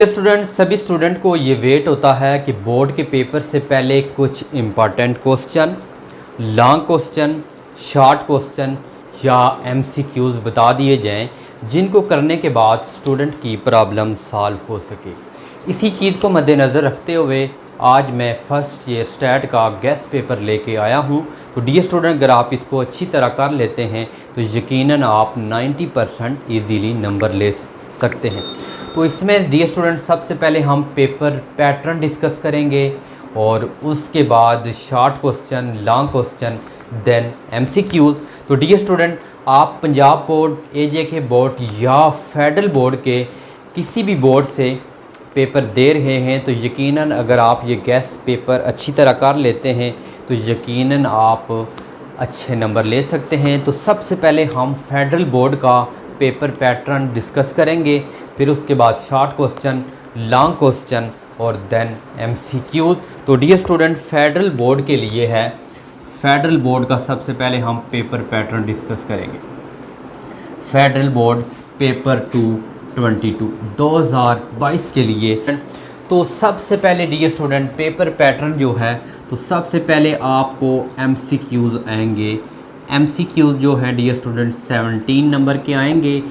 Student सभी student को ये वेट होता है कि बोर्ड के पेपर से पहले कुछ important question, long question, short question या एमसीक्यूज़ बता दिए जाएं, जिनको करने के बाद स्टूडेंट की प्रॉब्लम सॉल्व हो सके। इसी चीज़ को मद्देनज़र रखते हुए आज मैं फर्स्ट ईयर स्टैट का गेस्ट पेपर लेके आया हूँ। तो डियर स्टूडेंट, अगर आप इसको अच्छी तरह कर लेते हैं तो यकीनन आप 90% ईज़िली नंबर ले सकते हैं। तो इसमें डियर स्टूडेंट सबसे पहले हम पेपर पैटर्न डिस्कस करेंगे और उसके बाद short question, long question, then MCQs. तो डियर स्टूडेंट, आप पंजाब बोर्ड, एजेके बोर्ड या फेडरल बोर्ड के किसी भी बोर्ड से पेपर दे रहे हैं तो यकीनन अगर आप ये गेस्ट पेपर अच्छी तरह कर लेते हैं तो यकीनन आप अच्छे नंबर ले सकते हैं। तो सबसे पहले हम फेडरल बोर्ड का पेपर पैटर्न डिस्कस करेंगे, फिर उसके बाद शॉर्ट क्वेश्चन, लॉन्ग क्वेश्चन और देन एमसीक्यूज। तो डियर स्टूडेंट, फेडरल बोर्ड के लिए है, फेडरल बोर्ड का सबसे पहले हम पेपर पैटर्न डिस्कस करेंगे। फेडरल बोर्ड पेपर 222 2022 के लिए। तो सबसे पहले डियर स्टूडेंट पेपर पैटर्न जो है, तो सबसे पहले आपको एमसीक्यूज़ आएंगे। एमसीक्यूज़ जो है डियर स्टूडेंट 17 नंबर के आएंगे।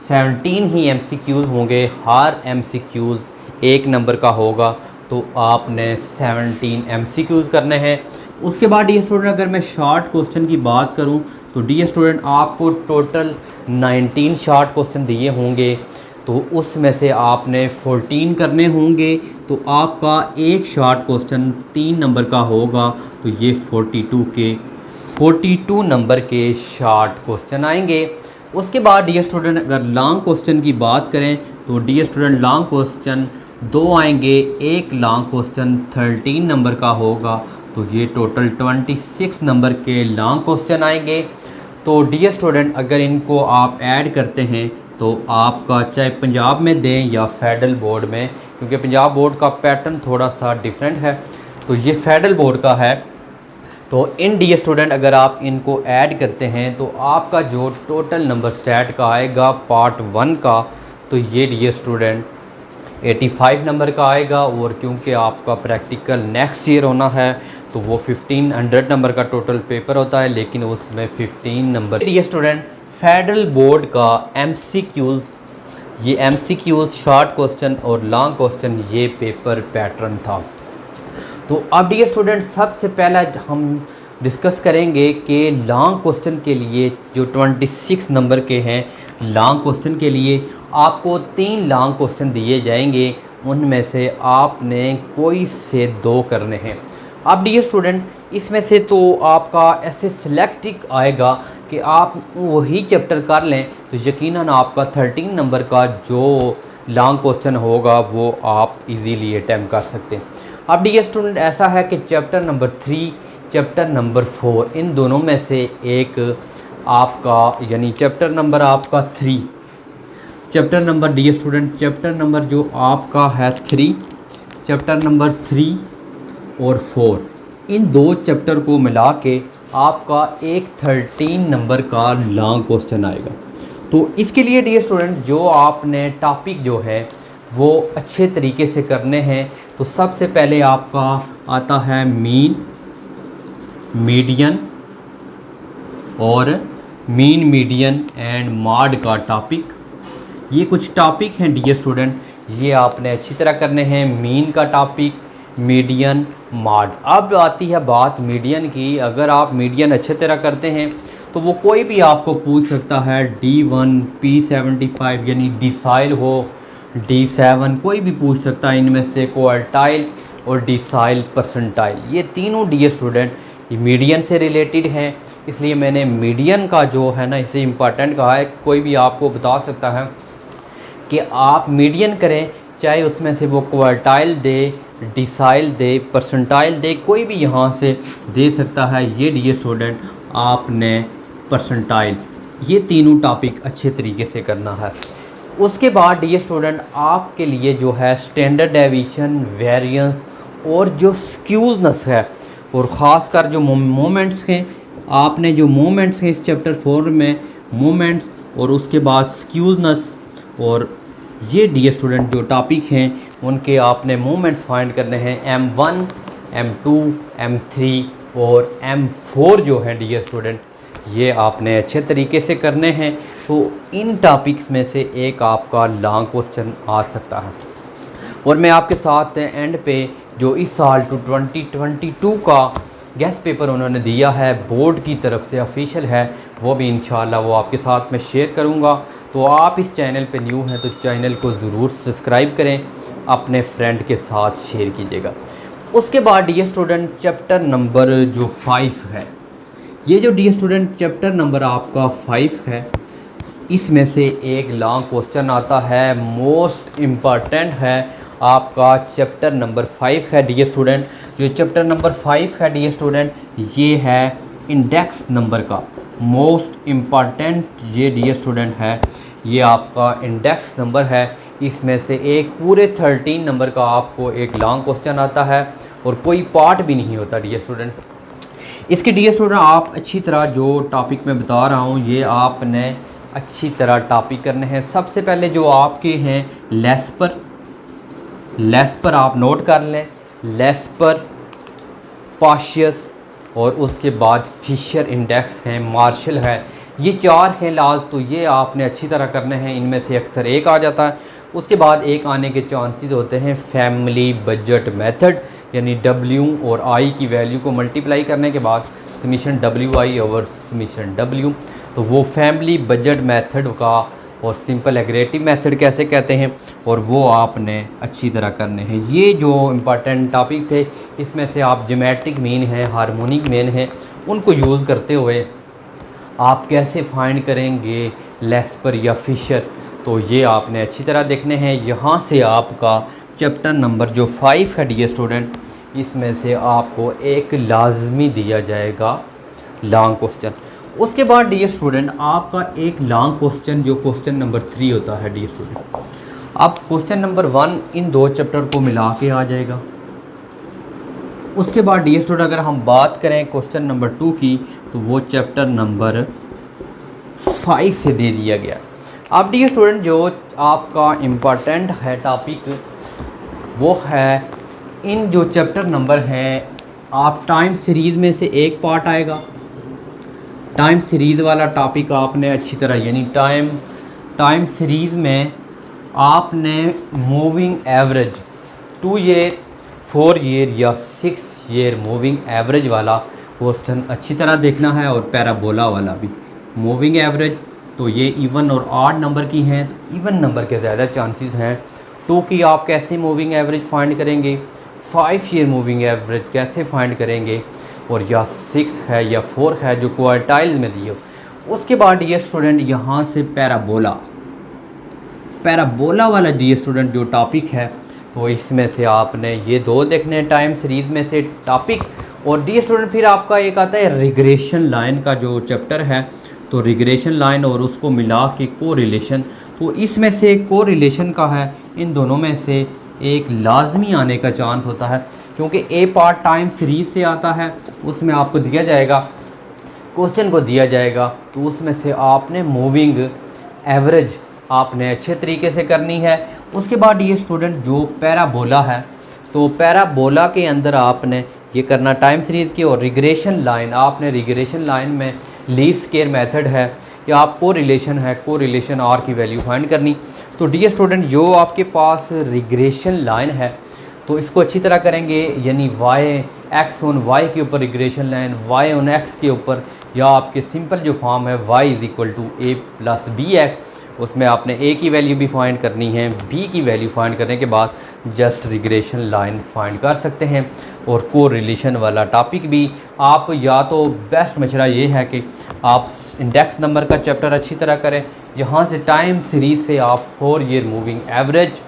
17 ही एमसीक्यूज़ होंगे, हर एमसीक्यूज़ 1 नंबर का होगा। तो आपने 17 एमसीक्यूज़ करने हैं। उसके बाद डियर स्टूडेंट अगर मैं शॉर्ट क्वेश्चन की बात करूं तो डियर स्टूडेंट आपको टोटल 19 शॉर्ट क्वेश्चन दिए होंगे, तो उसमें से आपने 14 करने होंगे। तो आपका एक शॉर्ट क्वेश्चन 3 नंबर का होगा, तो ये 42 नंबर के शॉर्ट क्वेश्चन आएंगे। उसके बाद डियर स्टूडेंट अगर लॉन्ग क्वेश्चन की बात करें तो डियर स्टूडेंट लॉन्ग क्वेश्चन 2 आएंगे। एक लॉन्ग क्वेश्चन 13 नंबर का होगा, तो ये टोटल 26 नंबर के लॉन्ग क्वेश्चन आएंगे। तो डियर स्टूडेंट अगर इनको आप ऐड करते हैं तो आपका चाहे पंजाब में दें या फेडरल बोर्ड में, क्योंकि पंजाब बोर्ड का पैटर्न थोड़ा सा डिफरेंट है, तो ये फेडरल बोर्ड का है। तो इन डियर स्टूडेंट अगर आप इनको ऐड करते हैं तो आपका जो टोटल नंबर स्टैट का आएगा पार्ट 1 का, तो ये डियर स्टूडेंट 85 नंबर का आएगा। और क्योंकि आपका प्रैक्टिकल नेक्स्ट ईयर होना है तो वो 1500 नंबर का टोटल पेपर होता है, लेकिन उसमें 15 नंबर। डियर स्टूडेंट फेडरल बोर्ड का एमसीक्यूज़, ये एमसीक्यूज़ शॉर्ट क्वेश्चन और लॉन्ग क्वेश्चन ये पेपर पैटर्न था। तो अब डियर स्टूडेंट सबसे पहला हम डिस्कस करेंगे कि लॉन्ग क्वेश्चन के लिए जो 26 नंबर के हैं, लॉन्ग क्वेश्चन के लिए आपको 3 लॉन्ग क्वेश्चन दिए जाएंगे, उनमें से आपने कोई से 2 करने हैं। अब डियर स्टूडेंट इसमें से तो आपका ऐसे सिलेक्टिक आएगा कि आप वही चैप्टर कर लें तो यकीनन आपका 13 नंबर का जो लॉन्ग क्वेश्चन होगा वो आप इजीली अटैम्प्ट कर सकते हैं। अब डियर स्टूडेंट ऐसा है कि चैप्टर नंबर 3, चैप्टर नंबर 4, इन दोनों में से एक आपका यानी चैप्टर नंबर आपका 3, chapter number dear student chapter number जो आपका है 3, चैप्टर नंबर 3 और 4, इन 2 चैप्टर को मिला के आपका एक 13 नंबर का लॉन्ग क्वेश्चन आएगा। तो इसके लिए डियर स्टूडेंट जो आपने टॉपिक जो है वो अच्छे तरीके से करने हैं। तो सबसे पहले आपका आता है मीन, मीडियन और मीन, मीडियन एंड मॉड का टॉपिक। ये कुछ टॉपिक हैं डियर स्टूडेंट, ये आपने अच्छी तरह करने हैं। मीन का टॉपिक, मीडियन, मॉड। अब आती है बात मीडियन की। अगर आप मीडियन अच्छे तरह करते हैं तो वो कोई भी आपको पूछ सकता है, D1, P75 यानी डिसाइल हो, D7 कोई भी पूछ सकता है इनमें से, क्वार्टाइल और डिसाइल परसेंटाइल, ये तीनों डियर स्टूडेंट मीडियन से रिलेटेड हैं। इसलिए मैंने मीडियन का जो है ना इसे इम्पॉर्टेंट कहा है। कोई भी आपको बता सकता है कि आप मीडियन करें, चाहे उसमें से वो क्वार्टाइल दे, डिसाइल दे, परसेंटाइल दे, कोई भी यहाँ से दे सकता है। ये डियर स्टूडेंट आपने परसेंटाइल, ये तीनों टॉपिक अच्छे तरीके से करना है। उसके बाद डियर स्टूडेंट आपके लिए जो है स्टैंडर्ड डेविएशन, वेरिएंस और जो स्क्यूजनेस है, और ख़ास कर जो मोमेंट्स हैं, आपने जो मोमेंट्स हैं इस चैप्टर 4 में मोमेंट्स और उसके बाद स्क्यूजनेस, और ये डियर स्टूडेंट जो टॉपिक हैं उनके आपने मूवमेंट्स फाइंड करने हैं M1, M2, M3 और M4 जो है डियर स्टूडेंट, ये आपने अच्छे तरीके से करने हैं। तो इन टॉपिक्स में से एक आपका लॉन्ग क्वेश्चन आ सकता है। और मैं आपके साथ एंड पे जो इस साल 2022 का गेस्ट पेपर उन्होंने दिया है बोर्ड की तरफ से ऑफिशियल है, वो भी इंशाल्लाह वो आपके साथ मैं शेयर करूँगा। तो आप इस चैनल पे न्यू हैं तो चैनल को ज़रूर सब्सक्राइब करें, अपने फ्रेंड के साथ शेयर कीजिएगा। उसके बाद डियर स्टूडेंट चैप्टर नंबर जो 5 है, ये जो डियर स्टूडेंट चैप्टर नंबर आपका 5 है, इसमें से एक लॉन्ग क्वेश्चन आता है, मोस्ट इम्पॉर्टेंट है आपका चैप्टर नंबर 5 है डियर स्टूडेंट। जो चैप्टर नंबर 5 है डियर स्टूडेंट, ये है इंडेक्स नंबर का मोस्ट इम्पॉर्टेंट ये डियर स्टूडेंट है, ये आपका इंडेक्स नंबर है। इसमें से एक पूरे 13 नंबर का आपको एक लॉन्ग क्वेश्चन आता है और कोई पार्ट भी नहीं होता डियर स्टूडेंट। इसके डियर स्टूडेंट आप अच्छी तरह जो टॉपिक मैं बता रहा हूँ ये आपने अच्छी तरह टॉपिक करने हैं। सबसे पहले जो आपके हैं लेस्पर आप नोट कर लें, लेस्पर, पाशियस और उसके बाद फिशर इंडेक्स हैं, मार्शल है, ये 4 हैं लाल। तो ये आपने अच्छी तरह करने हैं, इनमें से अक्सर एक आ जाता है। उसके बाद एक आने के चांसेस होते हैं फैमिली बजट मेथड, यानी W और I की वैल्यू को मल्टीप्लाई करने के बाद summation WI over summation W, तो वो फैमिली बजट मेथड का और सिंपल एग्रेटिव मेथड कैसे कहते हैं, और वो आपने अच्छी तरह करने हैं। ये जो इम्पॉर्टेंट टॉपिक थे, इसमें से आप ज्योमेट्रिक मीन है, हार्मोनिक मीन है, उनको यूज़ करते हुए आप कैसे फाइंड करेंगे लेस्पर या फिशर, तो ये आपने अच्छी तरह देखने हैं। यहाँ से आपका चैप्टर नंबर जो 5 है डियर स्टूडेंट, इसमें से आपको एक लाजमी दिया जाएगा लॉन्ग क्वेश्चन। उसके बाद डियर स्टूडेंट आपका एक लॉन्ग क्वेश्चन जो क्वेश्चन नंबर 3 होता है डियर स्टूडेंट, अब क्वेश्चन नंबर 1 इन 2 चैप्टर को मिला के आ जाएगा। उसके बाद डियर स्टूडेंट अगर हम बात करें क्वेश्चन नंबर 2 की, तो वो चैप्टर नंबर 5 से दे दिया गया। अब डियर स्टूडेंट जो आपका इम्पॉर्टेंट है टॉपिक, वो है इन जो चैप्टर नंबर हैं, आप टाइम सीरीज़ में से एक पार्ट आएगा। टाइम सीरीज़ वाला टॉपिक आपने अच्छी तरह, यानी टाइम सीरीज़ में आपने मूविंग एवरेज 2 ईयर, 4 ईयर या 6 ईयर मूविंग एवरेज वाला क्वेश्चन अच्छी तरह देखना है, और पैराबोला वाला भी मूविंग एवरेज। तो ये इवन और ऑड नंबर की हैं, इवन नंबर के ज़्यादा चांसेस हैं। 2 की आप कैसे मूविंग एवरेज फाइंड करेंगे, 5 ईयर मूविंग एवरेज कैसे फाइंड करेंगे, और या 6 है या 4 है जो क्वार्टाइल में दिए। उसके बाद डियर स्टूडेंट यहाँ से पैराबोला वाला डियर स्टूडेंट जो टॉपिक है, तो इसमें से आपने ये 2 देखने हैं टाइम सीरीज़ में से टॉपिक। और डियर स्टूडेंट फिर आपका एक आता है रिग्रेशन लाइन का जो चैप्टर है, तो रिग्रेशन लाइन और उसको मिला के कोरिलेशन, तो इसमें से कोरिलेशन का है, इन दोनों में से एक लाजमी आने का चांस होता है, क्योंकि ए पार्ट टाइम सीरीज़ से आता है। उसमें आपको दिया जाएगा, क्वेश्चन को दिया जाएगा, तो उसमें से आपने मूविंग एवरेज आपने अच्छे तरीके से करनी है। उसके बाद ये स्टूडेंट जो पैराबोला है, तो पैराबोला के अंदर आपने ये करना टाइम सीरीज़ की, और रिग्रेशन लाइन आपने रिग्रेशन लाइन में लीस्ट स्क्वायर मेथड है या आप कोरिलेशन है, कोरिलेशन आर की वैल्यू फाइंड करनी। तो डियर स्टूडेंट जो आपके पास रिग्रेशन लाइन है, तो इसको अच्छी तरह करेंगे, यानी वाई एक्स ऑन वाई के ऊपर regression line, Y on X के ऊपर, या आपके सिंपल जो फॉर्म है Y is equal to A plus B X, उसमें आपने ए की वैल्यू भी फाइंड करनी है, बी की वैल्यू फाइंड करने के बाद जस्ट रिग्रेशन लाइन फाइंड कर सकते हैं। और कोरिलेशन वाला टॉपिक भी आप, या तो बेस्ट मशवरा ये है कि आप इंडेक्स नंबर का चैप्टर अच्छी तरह करें, यहाँ से टाइम सीरीज़ से आप 4 ईयर मूविंग एवरेज,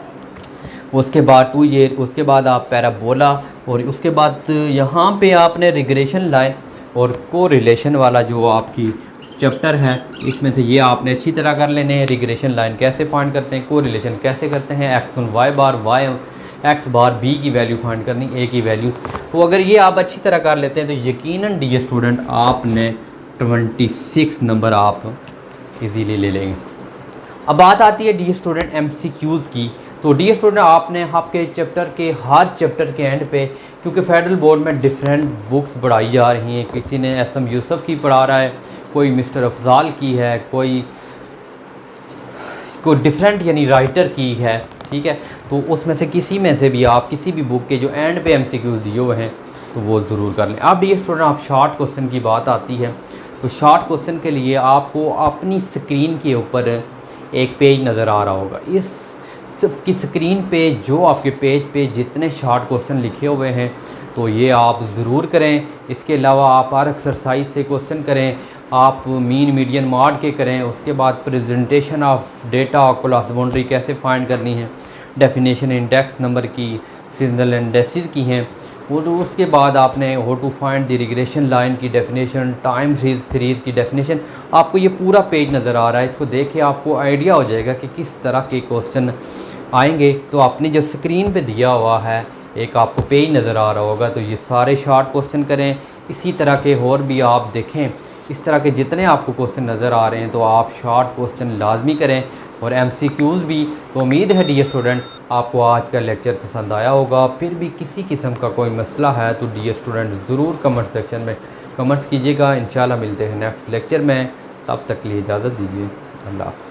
उसके बाद 2 ईयर, उसके बाद आप पैराबोला, और उसके बाद यहाँ पे आपने रिग्रेशन लाइन और कोरिलेशन वाला जो आपकी चैप्टर है, इसमें से ये आपने अच्छी तरह कर लेने हैं। रिग्रेशन लाइन कैसे फाइंड करते हैं, कोरिलेशन कैसे करते हैं, X on Y bar, Y X bar, B की वैल्यू फाइंड करनी, ए की वैल्यू। तो अगर ये आप अच्छी तरह कर लेते हैं तो यकीनन डी स्टूडेंट आपने 26 नंबर आप इजीली ले लेंगे। अब बात आती है डी स्टूडेंट MCQs की। तो डी स्टूडेंट आपने आपके चैप्टर के हर चैप्टर के एंड पे, क्योंकि फेडरल बोर्ड में डिफरेंट बुक्स पढ़ाई जा रही हैं, किसी ने एसएम यूसुफ की पढ़ा रहा है, कोई मिस्टर अफजाल की है, कोई डिफरेंट यानी राइटर की है, ठीक है। तो उसमें से किसी में से भी आप किसी भी बुक के जो एंड पे एमसीक्यूज दिए हुए हैं तो वो ज़रूर कर लें। अब डी स्टूडेंट आप शॉर्ट क्वेश्चन की बात आती है, तो शॉर्ट क्वेश्चन के लिए आपको अपनी स्क्रीन के ऊपर एक पेज नज़र आ रहा होगा। इस की स्क्रीन पे जो आपके पेज पे जितने शॉर्ट क्वेश्चन लिखे हुए हैं तो ये आप ज़रूर करें। इसके अलावा आप हर एक्सरसाइज से क्वेश्चन करें, आप मीन मीडियन मॉड के करें। उसके बाद प्रेजेंटेशन ऑफ डेटा और क्लास बाउंड्री कैसे फाइंड करनी है, डेफिनेशन इंडेक्स नंबर की, सीजनल इंडेक्सेस की हैं। और उसके बाद आपने how to find the regression line की डेफिनेशन, टाइम सीरीज़ की डेफिनेशन। आपको ये पूरा पेज नज़र आ रहा है, इसको देख के आपको आइडिया हो जाएगा कि किस तरह के क्वेश्चन आएंगे। तो आपने जो स्क्रीन पे दिया हुआ है एक आपको पेज नज़र आ रहा होगा, तो ये सारे शॉर्ट क्वेश्चन करें। इसी तरह के और भी आप देखें, इस तरह के जितने आपको क्वेश्चन नज़र आ रहे हैं तो आप शॉर्ट क्वेश्चन लाजमी करें और एमसीक्यूज़ भी। तो उम्मीद है डियर स्टूडेंट आपको आज का लेक्चर पसंद आया होगा। फिर भी किसी किस्म का कोई मसला है तो डियर स्टूडेंट ज़रूर कमेंट सेक्शन में कमेंट्स कीजिएगा। इंशाल्लाह मिलते हैं नेक्स्ट लेक्चर में, तब तक के लिए इजाज़त दीजिए। अल्लाह हाफ़िज़।